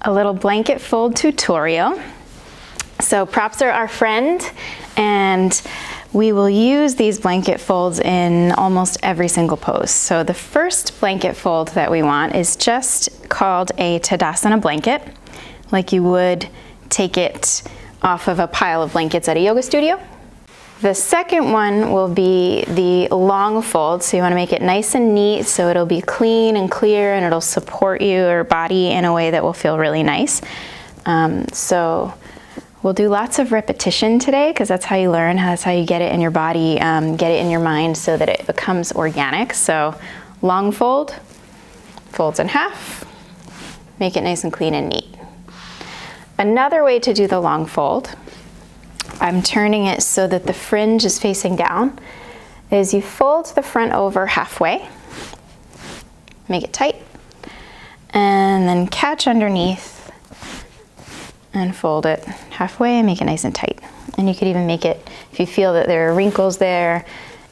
a little blanket fold tutorial. So props are our friend, and we will use these blanket folds in almost every single pose. So the first blanket fold that we want is just called a Tadasana Blanket, like you would take it off of a pile of blankets at a yoga studio. The second one will be the long fold, so you want to make it nice and neat so it'll be clean and clear and it'll support your body in a way that will feel really nice. So we'll do lots of repetition today because that's how you learn, that's how you get it in your body, get it in your mind so that it becomes organic. So long fold, folds in half, make it nice and clean and neat. Another way to do the long fold, I'm turning it so that the fringe is facing down, is you fold the front over halfway, make it tight, and then catch underneath and fold it halfway and make it nice and tight. And you could even make it, if you feel that there are wrinkles there,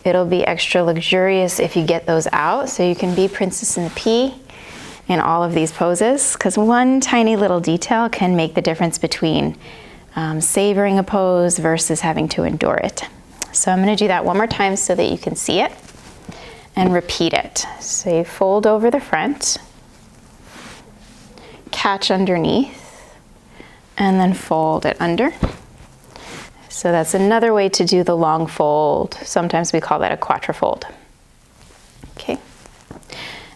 it'll be extra luxurious if you get those out, so you can be Princess and the Pea in all of these poses, because one tiny little detail can make the difference between savoring a pose versus having to endure it. So I'm going to do that one more time so that you can see it and repeat it. So you fold over the front, catch underneath, and then fold it under. So that's another way to do the long fold. Sometimes we call that a Quattro fold. Okay.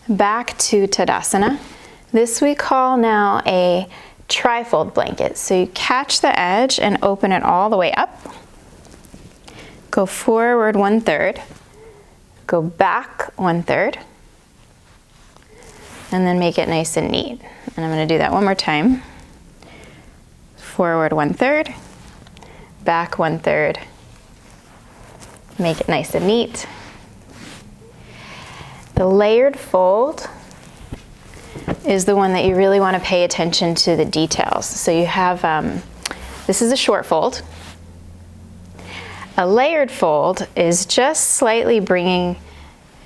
Back to Tadasana. This we call now a Trifold Blanket. So you catch the edge and open it all the way up. Go forward 1/3. Go back 1/3. And then make it nice and neat. And I'm going to do that one more time. Forward 1/3. Back 1/3. Make it nice and neat. The layered fold is the one that you really want to pay attention to the details. So you have, this is a short fold. A layered fold is just slightly bringing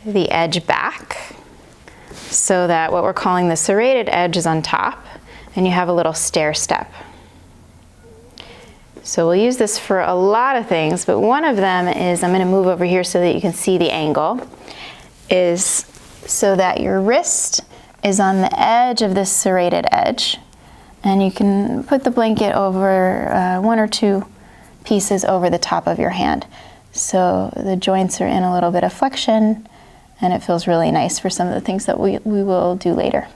the edge back so that what we're calling the serrated edge is on top, and you have a little stair step. So we'll use this for a lot of things, but one of them is, I'm going to move over here so that you can see the angle, is so that your wrist is on the edge of this serrated edge, and you can put the blanket over one or two pieces over the top of your hand. So the joints are in a little bit of flexion, and it feels really nice for some of the things that we will do later.